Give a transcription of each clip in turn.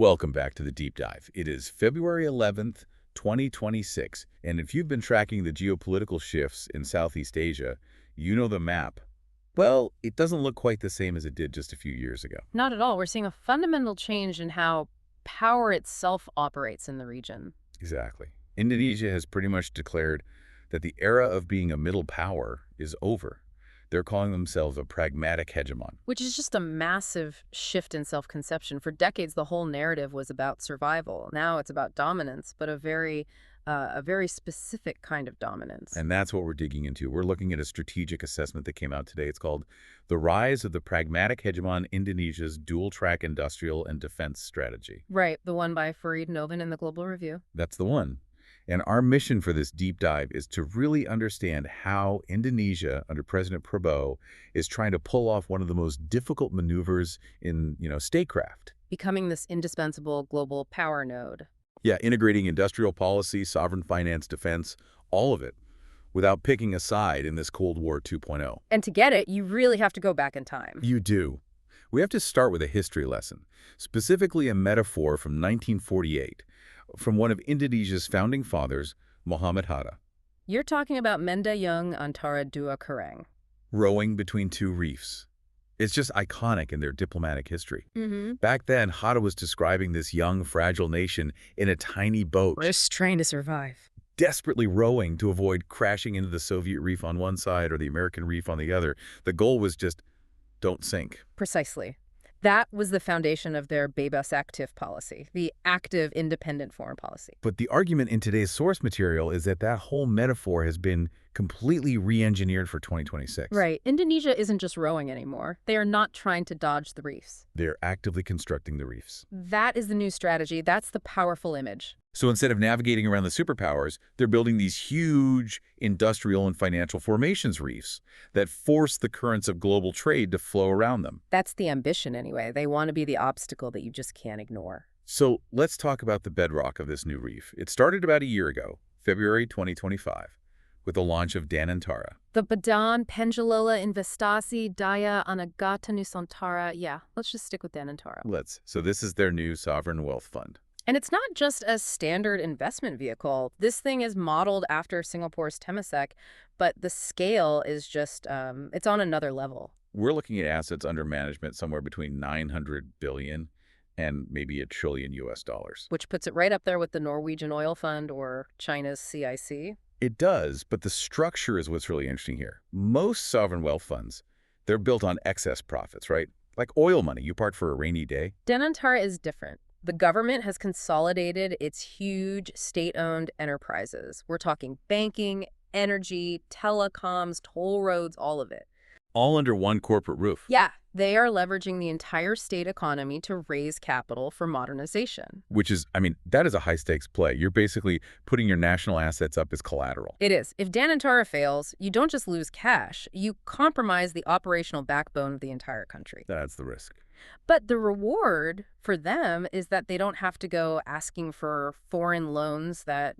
Welcome back to the Deep Dive. It is February 11th, 2026, and if you've been tracking the geopolitical shifts in Southeast Asia, you know the map. Well, it doesn't look quite the same as it did just a few years ago. Not at all. We're seeing a fundamental change in how power itself operates in the region. Exactly. Indonesia has pretty much declared that the era of being a middle power is over. They're calling themselves a pragmatic hegemon. Which is just a massive shift in self-conception. For decades, the whole narrative was about survival. Now it's about dominance, but a very specific kind of dominance. And that's what we're digging into. We're looking at a strategic assessment that came out today. It's called The Rise of the Pragmatic Hegemon, Indonesia's Dual-Track Industrial and Defense Strategy. Right, the one by Farid Novin in the Global Review. That's the one. And our mission for this deep dive is to really understand how Indonesia, under President Prabowo, is trying to pull off one of the most difficult maneuvers in, statecraft. Becoming this indispensable global power node. Yeah, integrating industrial policy, sovereign finance, defense, all of it, without picking a side in this Cold War 2.0. And to get it, you really have to go back in time. You do. We have to start with a history lesson, specifically a metaphor from 1948, from one of Indonesia's founding fathers, Muhammad Hatta. You're talking about Mendayung antara dua karang. Rowing between two reefs. It's just iconic in their diplomatic history. Mm-hmm. Back then, Hatta was describing this young, fragile nation in a tiny boat, Just trying to survive. desperately rowing to avoid crashing into the Soviet reef on one side or the American reef on the other. The goal was just, don't sink. Precisely. That was the foundation of their bebas aktif policy, the active, independent foreign policy. But the argument in today's source material is that that whole metaphor has been completely re-engineered for 2026. Right. Indonesia isn't just rowing anymore. They are not trying to dodge the reefs. They're actively constructing the reefs. That is the new strategy. That's the powerful image. So instead of navigating around the superpowers, they're building these huge industrial and financial formations reefs that force the currents of global trade to flow around them. That's the ambition anyway. They want to be the obstacle that you just can't ignore. So let's talk about the bedrock of this new reef. It started about a year ago, February 2025, with the launch of Danantara. The Badan Pengelola Investasi Daya Anagata Nusantara. Yeah, let's just stick with Danantara. So this is their new sovereign wealth fund. And it's not just a standard investment vehicle. This thing is modeled after Singapore's Temasek, but the scale is just, it's on another level. We're looking at assets under management somewhere between 900 billion and maybe $1 trillion US. Which puts it right up there with the Norwegian Oil Fund or China's CIC. It does, but the structure is what's really interesting here. Most sovereign wealth funds, they're built on excess profits, right? Like oil money you park for a rainy day. Danantara is different. The government has consolidated its huge state-owned enterprises. We're talking banking, energy, telecoms, toll roads, all of it. All under one corporate roof. Yeah, they are leveraging the entire state economy to raise capital for modernization. Which is, that is a high-stakes play. You're basically putting your national assets up as collateral. It is. If Danantara fails, you don't just lose cash, you compromise the operational backbone of the entire country. That's the risk. But the reward for them is that they don't have to go asking for foreign loans that,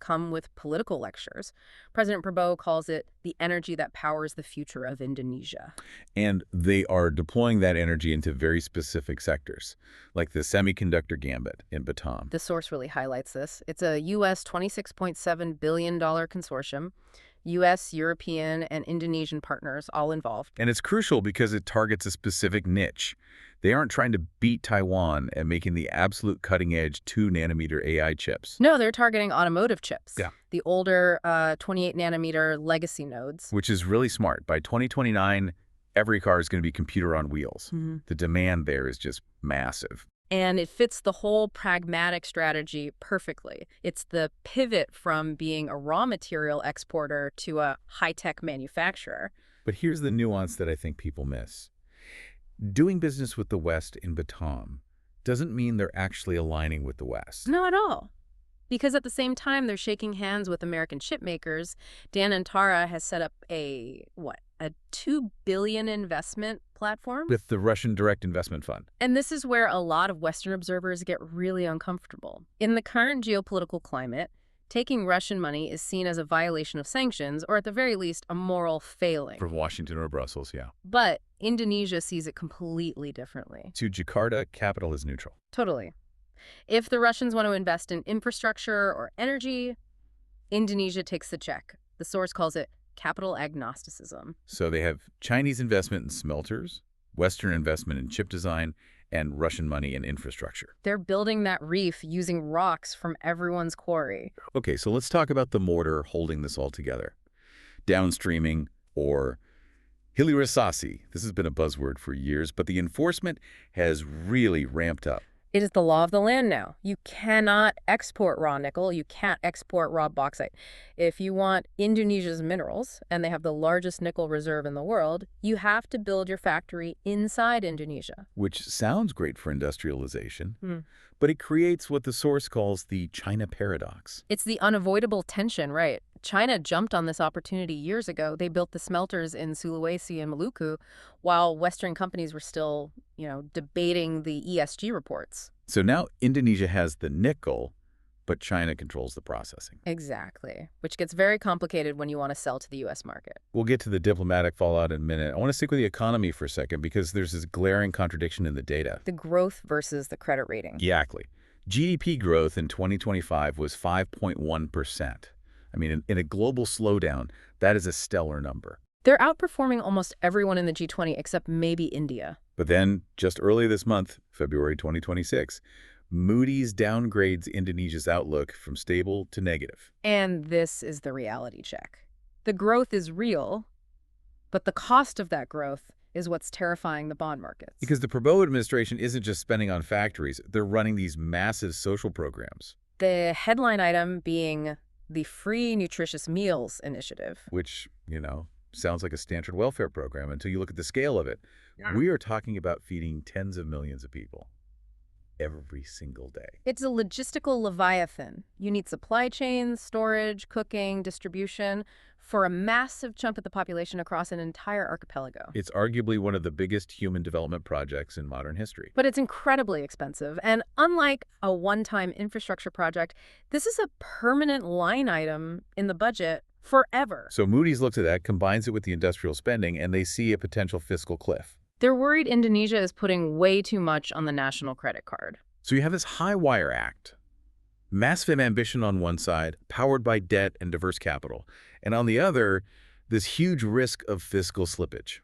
come with political lectures. President Prabowo calls it the energy that powers the future of Indonesia. And they are deploying that energy into very specific sectors, like the semiconductor gambit in Batam. The source really highlights this. It's a U.S. $26.7 billion consortium. U.S., European, and Indonesian partners all involved. And it's crucial because it targets a specific niche. They aren't trying to beat Taiwan at making the absolute cutting-edge 2-nanometer AI chips. No, they're targeting automotive chips. Yeah. The older 28-nanometer legacy nodes. Which is really smart. By 2029, every car is going to be computer on wheels. Mm-hmm. The demand there is just massive. And it fits the whole pragmatic strategy perfectly. It's the pivot from being a raw material exporter to a high-tech manufacturer. But here's the nuance that I think people miss. Doing business with the West in Batam doesn't mean they're actually aligning with the West. No, at all. Because at the same time they're shaking hands with American chip makers, Danantara has set up a $2 billion investment platform? With the Russian Direct Investment Fund. And this is where a lot of Western observers get really uncomfortable. In the current geopolitical climate, taking Russian money is seen as a violation of sanctions, or at the very least, a moral failing. From Washington or Brussels, yeah. But Indonesia sees it completely differently. To Jakarta, capital is neutral. Totally. If the Russians want to invest in infrastructure or energy, Indonesia takes the check. The source calls it capital agnosticism. So they have Chinese investment in smelters, Western investment in chip design, and Russian money in infrastructure. They're building that reef using rocks from everyone's quarry. Okay, so let's talk about the mortar holding this all together. Downstreaming, or hilirisasi. This has been a buzzword for years, but the enforcement has really ramped up. It is the law of the land now. You cannot export raw nickel. You can't export raw bauxite. If you want Indonesia's minerals, and they have the largest nickel reserve in the world, you have to build your factory inside Indonesia. Which sounds great for industrialization, Hmm. but it creates what the source calls the China paradox. It's the unavoidable tension, right? China jumped on this opportunity years ago. They built the smelters in Sulawesi and Maluku while Western companies were still, debating the ESG reports. So now Indonesia has the nickel, but China controls the processing. Exactly, which gets very complicated when you want to sell to the U.S. market. We'll get to the diplomatic fallout in a minute. I want to stick with the economy for a second because there's this glaring contradiction in the data. The growth versus the credit rating. Exactly. GDP growth in 2025 was 5.1%. I mean, in a global slowdown, that is a stellar number. They're outperforming almost everyone in the G20 except maybe India. But then, just early this month, February 2026, Moody's downgrades Indonesia's outlook from stable to negative. And this is the reality check. The growth is real, but the cost of that growth is what's terrifying the bond markets. Because the Prabowo administration isn't just spending on factories, they're running these massive social programs. The headline item being the Free Nutritious Meals Initiative. Which, sounds like a standard welfare program until you look at the scale of it. Yeah. We are talking about feeding tens of millions of people every single day. It's a logistical leviathan. You need supply chains, storage, cooking, distribution for a massive chunk of the population across an entire archipelago. It's arguably one of the biggest human development projects in modern history. But it's incredibly expensive. And unlike a one-time infrastructure project, this is a permanent line item in the budget forever. So Moody's looks at that, combines it with the industrial spending, and they see a potential fiscal cliff. They're worried Indonesia is putting way too much on the national credit card. So you have this high wire act. Massive ambition on one side, powered by debt and diverse capital. And on the other, this huge risk of fiscal slippage.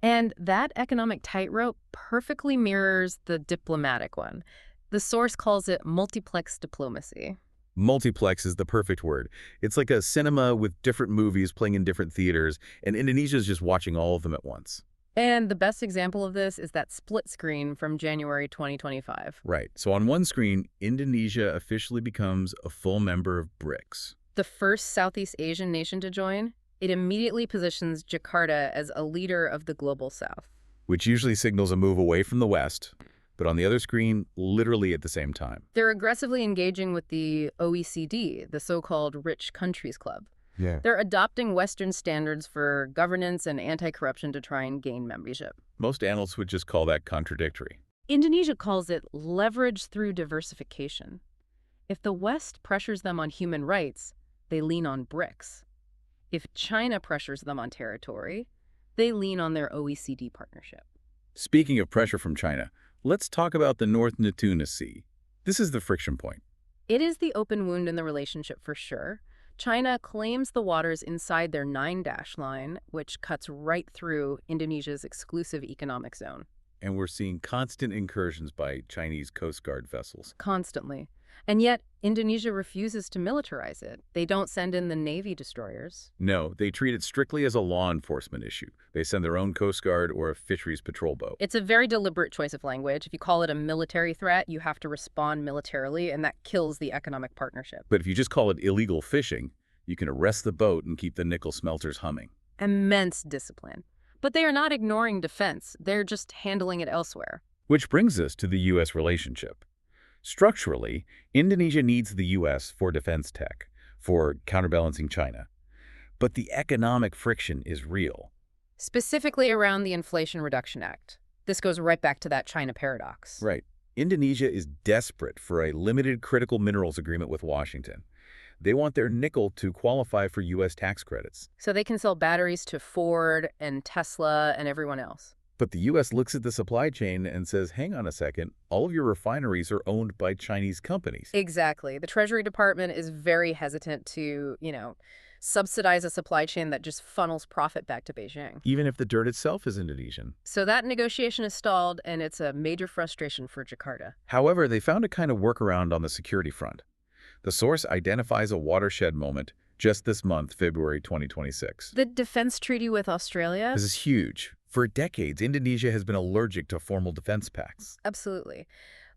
And that economic tightrope perfectly mirrors the diplomatic one. The source calls it multiplex diplomacy. Multiplex is the perfect word. It's like a cinema with different movies playing in different theaters, and Indonesia's just watching all of them at once. And the best example of this is that split screen from January 2025. Right. So on one screen, Indonesia officially becomes a full member of BRICS. The first Southeast Asian nation to join, it immediately positions Jakarta as a leader of the global South. Which usually signals a move away from the West, but on the other screen, literally at the same time. They're aggressively engaging with the OECD, the so-called Rich Countries Club. Yeah. They're adopting Western standards for governance and anti-corruption to try and gain membership. Most analysts would just call that contradictory. Indonesia calls it leverage through diversification. If the West pressures them on human rights, they lean on BRICS. If China pressures them on territory, they lean on their OECD partnership. Speaking of pressure from China, let's talk about the North Natuna Sea. This is the friction point. It is the open wound in the relationship for sure. China claims the waters inside their 9-dash line, which cuts right through Indonesia's exclusive economic zone. And we're seeing constant incursions by Chinese Coast Guard vessels. Constantly. And yet, Indonesia refuses to militarize it. They don't send in the Navy destroyers. No, they treat it strictly as a law enforcement issue. They send their own Coast Guard or a fisheries patrol boat. It's a very deliberate choice of language. If you call it a military threat, you have to respond militarily, and that kills the economic partnership. But if you just call it illegal fishing, you can arrest the boat and keep the nickel smelters humming. Immense discipline. But they are not ignoring defense. They're just handling it elsewhere. Which brings us to the U.S. relationship. Structurally, Indonesia needs the U.S. for defense tech, for counterbalancing China. But the economic friction is real. Specifically around the Inflation Reduction Act. This goes right back to that China paradox. Right. Indonesia is desperate for a limited critical minerals agreement with Washington. They want their nickel to qualify for U.S. tax credits. So they can sell batteries to Ford and Tesla and everyone else. But the U.S. looks at the supply chain and says, hang on a second, all of your refineries are owned by Chinese companies. Exactly. The Treasury Department is very hesitant to, subsidize a supply chain that just funnels profit back to Beijing. Even if the dirt itself is Indonesian. So that negotiation is stalled, and it's a major frustration for Jakarta. However, they found a kind of workaround on the security front. The source identifies a watershed moment just this month, February 2026. The defense treaty with Australia? This is huge. For decades, Indonesia has been allergic to formal defense pacts. Absolutely.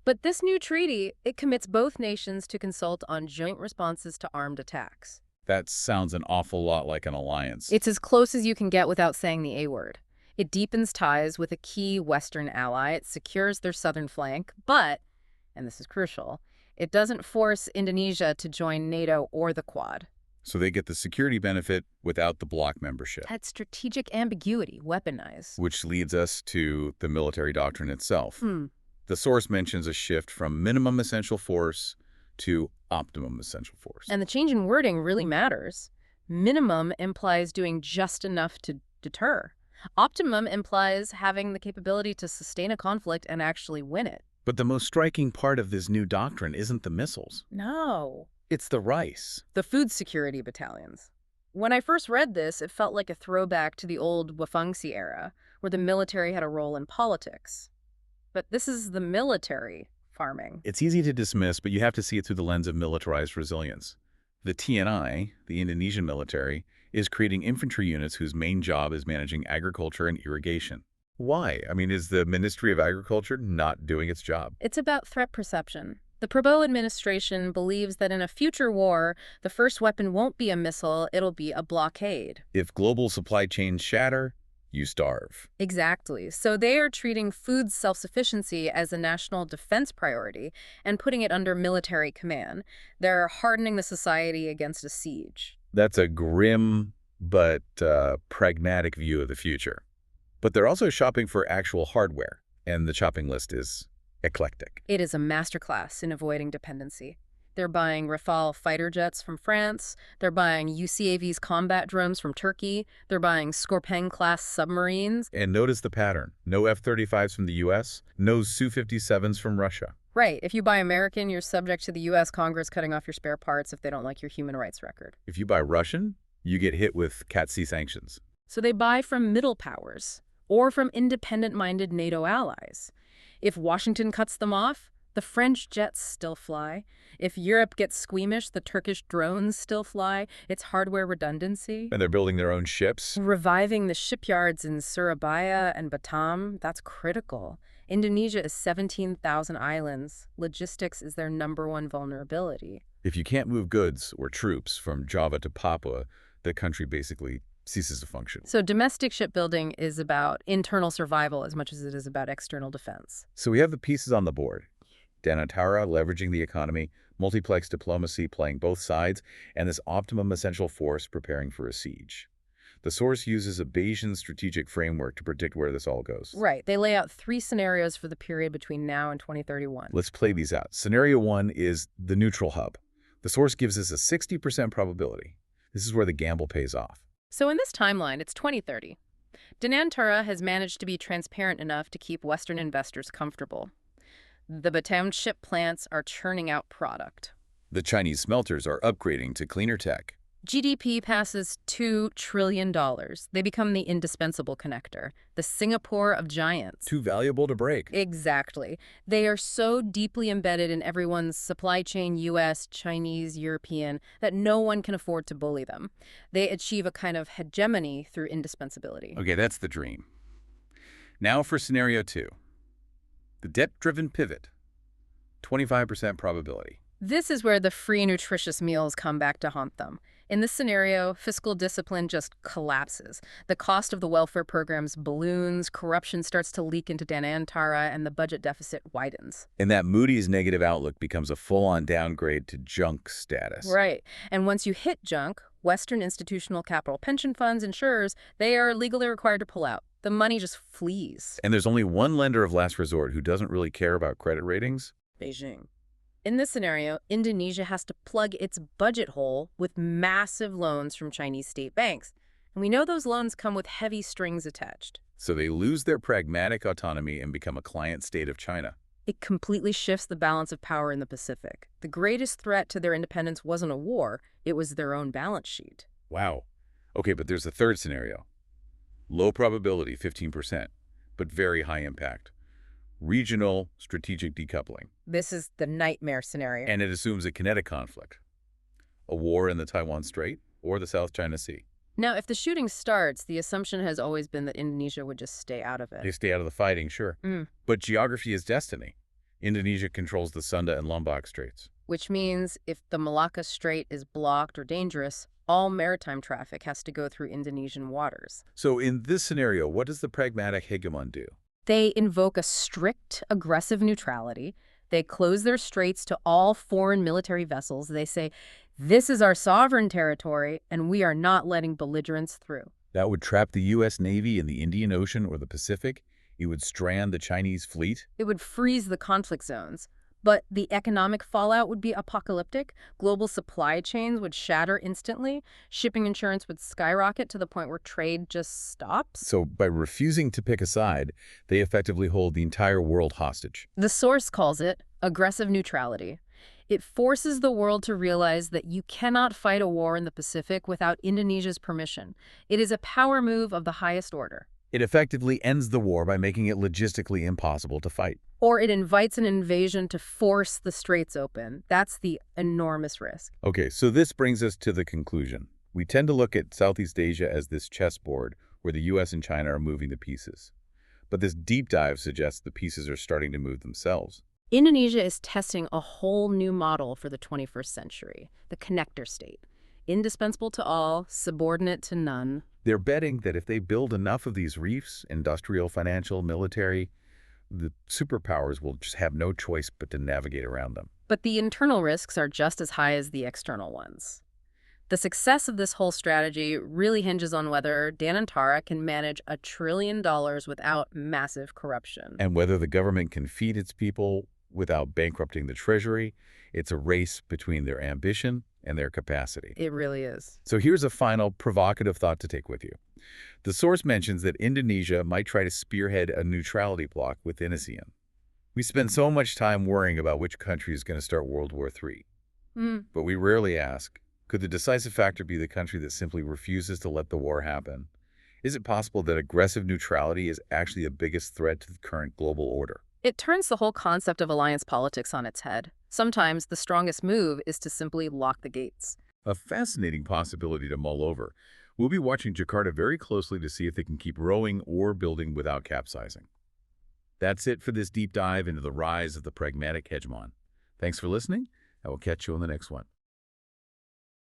But this new treaty, it commits both nations to consult on joint responses to armed attacks. That sounds an awful lot like an alliance. It's as close as you can get without saying the A word. It deepens ties with a key Western ally. It secures their southern flank, but, and this is crucial, it doesn't force Indonesia to join NATO or the Quad. So they get the security benefit without the bloc membership. That strategic ambiguity, weaponized. Which leads us to the military doctrine itself. The source mentions a shift from minimum essential force to optimum essential force. And the change in wording really matters. Minimum implies doing just enough to deter. Optimum implies having the capability to sustain a conflict and actually win it. But the most striking part of this new doctrine isn't the missiles. No. It's the rice. The food security battalions. When I first read this, it felt like a throwback to the old Wafangsi era, where the military had a role in politics. But this is the military farming. It's easy to dismiss, but you have to see it through the lens of militarized resilience. The TNI, the Indonesian military, is creating infantry units whose main job is managing agriculture and irrigation. Why? I mean, is the Ministry of Agriculture not doing its job? It's about threat perception. The Prabowo administration believes that in a future war, the first weapon won't be a missile, it'll be a blockade. If global supply chains shatter, you starve. Exactly. So they are treating food self-sufficiency as a national defense priority and putting it under military command. They're hardening the society against a siege. That's a grim but pragmatic view of the future. But they're also shopping for actual hardware, and the shopping list is eclectic. It is a masterclass in avoiding dependency. They're buying Rafale fighter jets from France. They're buying UCAV's combat drones from Turkey. They're buying Skorpion-class submarines. And notice the pattern. No F-35s from the U.S., no Su-57s from Russia. Right. If you buy American, you're subject to the U.S. Congress cutting off your spare parts if they don't like your human rights record. If you buy Russian, you get hit with Cat C sanctions. So they buy from middle powers or from independent-minded NATO allies. If Washington cuts them off, the French jets still fly. If Europe gets squeamish, the Turkish drones still fly. It's hardware redundancy. And they're building their own ships. Reviving the shipyards in Surabaya and Batam, that's critical. Indonesia is 17,000 islands. Logistics is their #1 vulnerability. If you can't move goods or troops from Java to Papua, the country basically ceases to function. So domestic shipbuilding is about internal survival as much as it is about external defense. So we have the pieces on the board. Danantara leveraging the economy, multiplex diplomacy playing both sides, and this optimum essential force preparing for a siege. The source uses a Bayesian strategic framework to predict where this all goes. Right. They lay out 3 scenarios for the period between now and 2031. Let's play these out. Scenario 1 is the neutral hub. The source gives us a 60% probability. This is where the gamble pays off. So in this timeline, it's 2030. Danantara has managed to be transparent enough to keep Western investors comfortable. The Batam ship plants are churning out product. The Chinese smelters are upgrading to cleaner tech. GDP passes $2 trillion. They become the indispensable connector, the Singapore of giants. Too valuable to break. Exactly. They are so deeply embedded in everyone's supply chain, U.S., Chinese, European, that no one can afford to bully them. They achieve a kind of hegemony through indispensability. Okay, that's the dream. Now for scenario 2. The debt-driven pivot. 25% probability. This is where the free, nutritious meals come back to haunt them. In this scenario, fiscal discipline just collapses. The cost of the welfare programs balloons, corruption starts to leak into Danantara, and the budget deficit widens. And that Moody's negative outlook becomes a full-on downgrade to junk status. Right. And once you hit junk, Western institutional capital pension funds, insurers, they are legally required to pull out. The money just flees. And there's only one lender of last resort who doesn't really care about credit ratings. Beijing. In this scenario, Indonesia has to plug its budget hole with massive loans from Chinese state banks. And we know those loans come with heavy strings attached. So they lose their pragmatic autonomy and become a client state of China. It completely shifts the balance of power in the Pacific. The greatest threat to their independence wasn't a war, it was their own balance sheet. Wow. Okay, but there's a third scenario. Low probability, 15%, but very high impact. Regional strategic decoupling. This is the nightmare scenario. And it assumes a kinetic conflict. A war in the Taiwan Strait or the South China Sea. Now, if the shooting starts, the assumption has always been that Indonesia would just stay out of They it. stay out of the fighting, sure. But geography is destiny. Indonesia controls the Sunda and Lombok Straits. Which means if the Malacca Strait is blocked or dangerous, all maritime traffic has to go through Indonesian waters. So in this scenario, what does the pragmatic hegemon do? They invoke a strict, aggressive neutrality. They close their straits to all foreign military vessels. They say, this is our sovereign territory, and we are not letting belligerents through. That would trap the U.S. Navy in the Indian Ocean or the Pacific. It would strand the Chinese fleet. It would freeze the conflict zones. But the economic fallout would be apocalyptic. Global supply chains would shatter instantly. Shipping insurance would skyrocket to the point where trade just stops. So by refusing to pick a side, they effectively hold the entire world hostage. The source calls it aggressive neutrality. It forces the world to realize that you cannot fight a war in the Pacific without Indonesia's permission. It is a power move of the highest order. It effectively ends the war by making it logistically impossible to fight. Or it invites an invasion to force the straits open. That's the enormous risk. Okay, so this brings us to the conclusion. We tend to look at Southeast Asia as this chessboard where the U.S. and China are moving the pieces. But this deep dive suggests the pieces are starting to move themselves. Indonesia is testing a whole new model for the 21st century, the connector state. Indispensable to all, subordinate to none. They're betting that if they build enough of these reefs, industrial, financial, military, the superpowers will just have no choice but to navigate around them. But the internal risks are just as high as the external ones. The success of this whole strategy really hinges on whether Dan and Tara can manage $1 trillion without massive corruption. And whether the government can feed its people without bankrupting the treasury, it's a race between their ambition and their capacity. It really is. So here's a final provocative thought to take with you. The source mentions that Indonesia might try to spearhead a neutrality bloc within ASEAN. We spend so much time worrying about which country is going to start World War III. But we rarely ask, could the decisive factor be the country that simply refuses to let the war happen? Is it possible that aggressive neutrality is actually the biggest threat to the current global order? It turns the whole concept of alliance politics on its head. Sometimes the strongest move is to simply lock the gates. A fascinating possibility to mull over. We'll be watching Jakarta very closely to see if they can keep rowing or building without capsizing. That's it for this deep dive into the rise of the pragmatic hegemon. Thanks for listening. I will catch you on the next one.